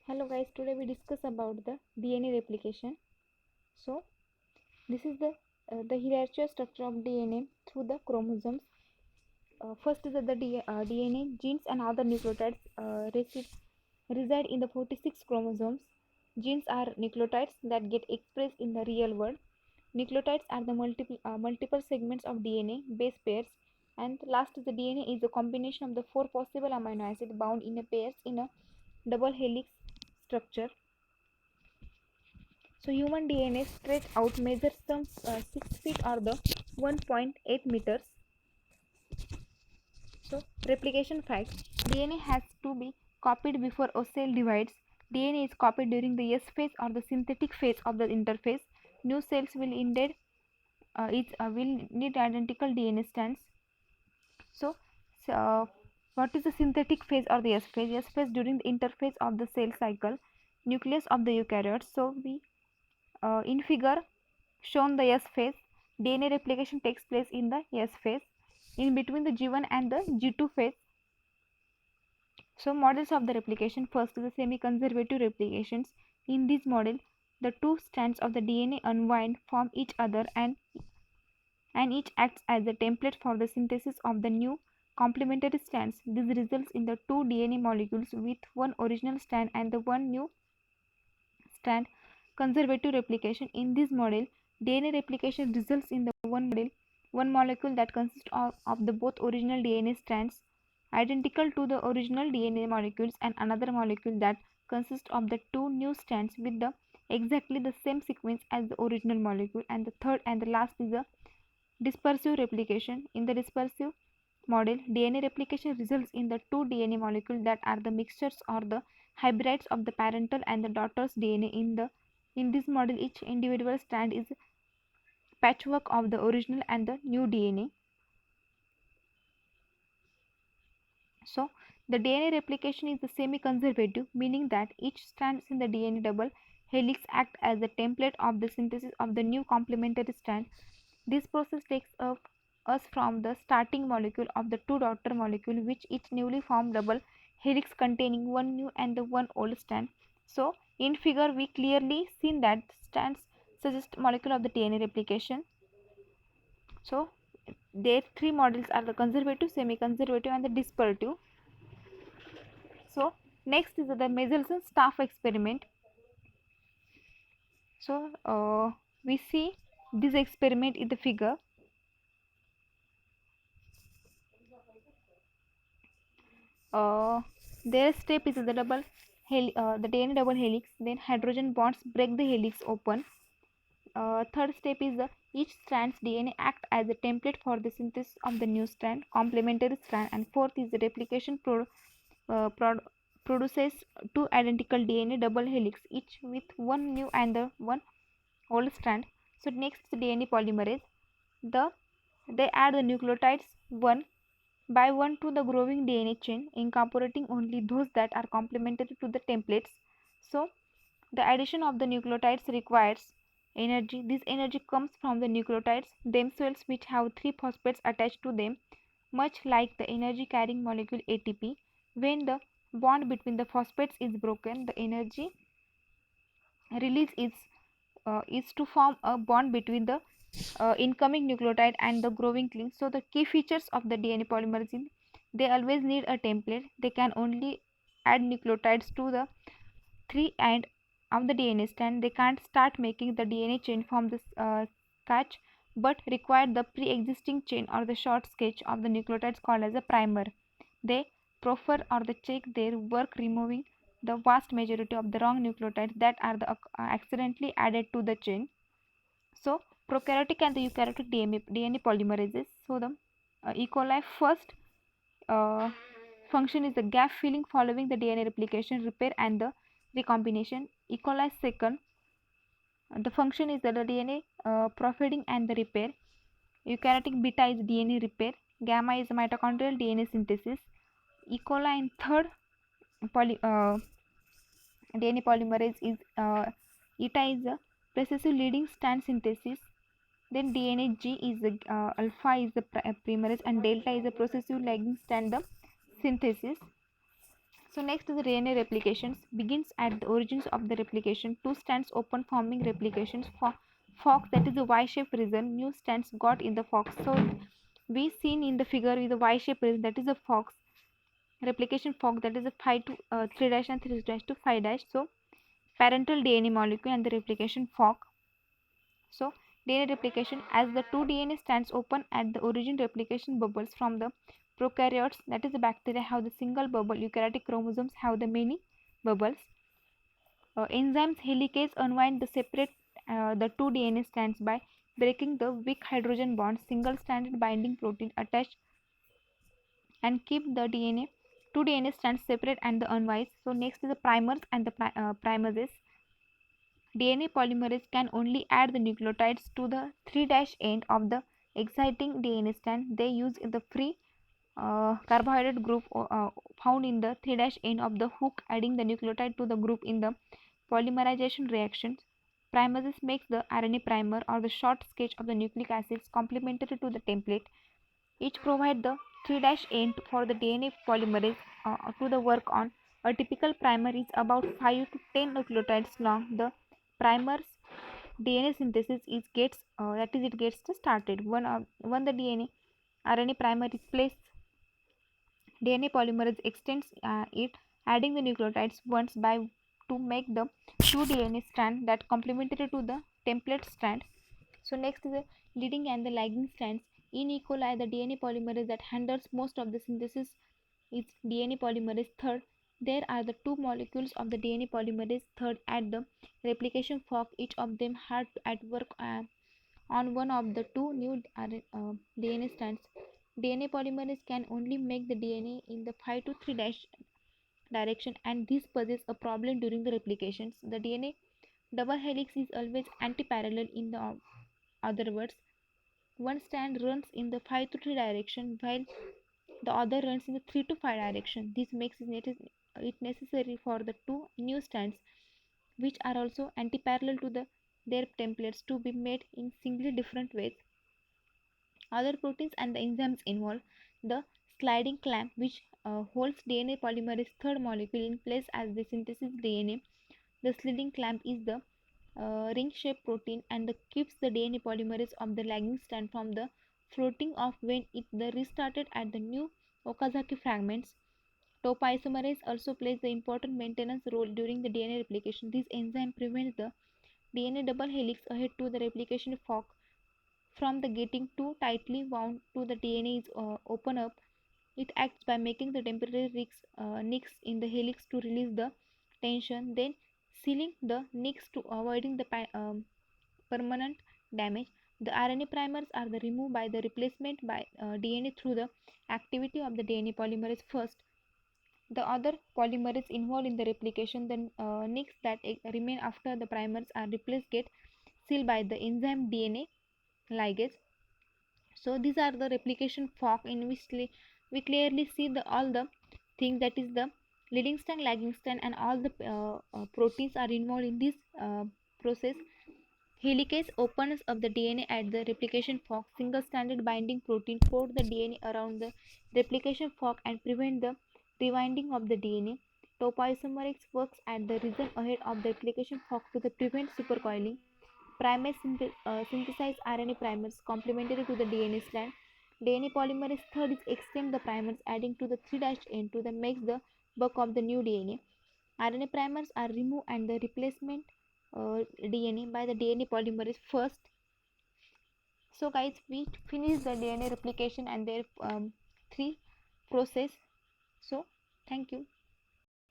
Hello guys, today we discuss about the DNA replication. So this is the hierarchical structure of DNA through the chromosomes. First is that the DNA genes and other nucleotides reside in the 46 chromosomes. Genes are nucleotides that get expressed in the real world. Nucleotides are the multiple segments of DNA base pairs, and last is the DNA is a combination of the four possible amino acids bound in a pairs in a double helix structure. So human DNA stretched out measures some 6 feet or the 1.8 meters. So replication facts: DNA has to be copied before a cell divides. DNA is copied during the S phase or the synthetic phase of the interphase. New cells will indeed will need identical DNA strands. So, what is the synthetic phase or the S phase? S phase during the interphase of the cell cycle, nucleus of the eukaryotes. So we in figure shown the S phase, DNA replication takes place in the S phase in between the G1 and the G2 phase. So models of the replication: first is the semi-conservative replications. In this model, the two strands of the DNA unwind, form each other, and each acts as a template for the synthesis of the new complementary strands. This results in the two DNA molecules with one original strand and the one new strand. Conservative replication: in this model, DNA replication results in the one molecule that consists of the both original DNA strands identical to the original DNA molecules, and another molecule that consists of the two new strands with the exactly the same sequence as the original molecule. And the third and the last is the dispersive replication. In the dispersive model, DNA replication results in the two DNA molecules that are the mixtures or the hybrids of the parental and the daughter's DNA. In this model, each individual strand is a patchwork of the original and the new DNA. So, the DNA replication is the semi-conservative, meaning that each strands in the DNA double helix act as a template of the synthesis of the new complementary strand. This process takes us from the starting molecule of the two daughter molecule, which each newly formed double helix containing one new and the one old strand. So, in figure we clearly seen that strands suggest molecule of the DNA replication. So, their three models are the conservative, semi-conservative, and the dispersive. So next is the Mendelssohn-Staff experiment. So we see this experiment in the figure. Their step is the the DNA double helix. Then hydrogen bonds break the helix open. Third step is each strand's DNA act as a template for the synthesis of the new strand, complementary strand. And fourth is the replication uh, pro produces two identical DNA double helix, each with one new and the one old strand. So next is DNA polymerase. They add the nucleotides one by one to the growing DNA chain, incorporating only those that are complementary to the templates. So the addition of the nucleotides requires energy. This energy comes from the nucleotides themselves, which have three phosphates attached to them, much like the energy carrying molecule ATP. When the bond between the phosphates is broken, the energy release is to form a bond between the incoming nucleotide and the growing link. So the key features of the DNA polymerase: they always need a template. They can only add nucleotides to the three end of the DNA strand. They can't start making the DNA chain from the scratch, but require the pre-existing chain or the short sketch of the nucleotides called as a primer. They prefer or they check their work removing the vast majority of the wrong nucleotides that are accidentally added to the chain. So prokaryotic and the eukaryotic DNA polymerases. So the E. coli first uh, function is the gap filling following the DNA replication, repair, and the recombination. E. coli second, the function is the DNA proofreading and the repair. Eukaryotic beta is DNA repair. Gamma is mitochondrial DNA synthesis. E. coli in third DNA polymerase is eta is a recessive leading strand synthesis. Then DNA G is the alpha is the primerase, and delta is the processive lagging strand the synthesis. So next is the DNA replications begins at the origins of the replication. Two strands open forming replications for fork, that is the Y-shaped region. New strands got in the fork. So we seen in the figure with the Y-shaped region, that is a fork replication fork, that is a 5 to 3 dash and 3 dash to 5 dash. So parental DNA molecule and the replication fork. So DNA replication, as the two DNA strands open at the origin, replication bubbles from the prokaryotes, that is the bacteria, have the single bubble. Eukaryotic chromosomes have the many bubbles. Enzymes helicase unwind the separate the two DNA strands by breaking the weak hydrogen bonds. Single stranded binding protein attached and keep the DNA two DNA strands separate and the unwise. So next is the primers and the primerases. DNA polymerase can only add the nucleotides to the 3' end of the exciting DNA strand. They use the free carbohydrate group found in the 3' end of the hook, adding the nucleotide to the group in the polymerization reactions. Primerases makes the RNA primer or the short sketch of the nucleic acids complementary to the template. Each provide the 3' end for the DNA polymerase to the work on. A typical primer is about 5 to 10 nucleotides long. The primer's DNA synthesis is it gets started. When the DNA RNA primer is placed, DNA polymerase extends it, adding the nucleotides once by to make the two DNA strand that complementary to the template strand. So next is the leading and the lagging strands. In E. coli, the DNA polymerase that handles most of the synthesis is DNA polymerase third. There are the two molecules of the DNA polymerase third at the replication fork, each of them hard at work on one of the two new DNA strands. DNA polymerase can only make the DNA in the 5 to 3 dash direction, and this poses a problem during the replications. The DNA double helix is always anti-parallel. In the other words, one strand runs in the 5 to 3 direction while the other runs in the 3 to 5 direction. This makes it necessary for the two new strands, which are also anti-parallel to their templates, to be made in singly different ways. Other proteins and the enzymes involved. The sliding clamp, which holds DNA polymerase third molecule in place as they synthesis DNA. The sliding clamp is the ring-shaped protein and keeps the DNA polymerase of the lagging strand from the floating off when it the restarted at the new Okazaki fragments. Topoisomerase also plays the important maintenance role during the DNA replication. This enzyme prevents the DNA double helix ahead to the replication fork from the getting too tightly wound to the DNA is open up. It acts by making the temporary nicks in the helix to release the tension, then sealing the nicks to avoiding the permanent damage. The RNA primers are the removed by the replacement by DNA through the activity of the DNA polymerase first. The other polymerase involved in the replication, the nicks that remain after the primers are replaced, get sealed by the enzyme DNA ligase. So these are the replication fork in which we clearly see all the things, that is the leading strand, lagging strand, and all the proteins are involved in this process. Helicase opens up the DNA at the replication fork. Single stranded binding protein coat the DNA around the replication fork and prevent the rewinding of the DNA. Topoisomerase works at the region ahead of the replication fork to prevent supercoiling. Primase synthesize RNA primers complementary to the DNA strand. DNA polymerase third is extend the primers, adding to the 3' end to the makes the bulk of the new DNA. RNA primers are removed and the replacement DNA by the DNA polymerase first. So guys, we finished the DNA replication and their three process. So thank you.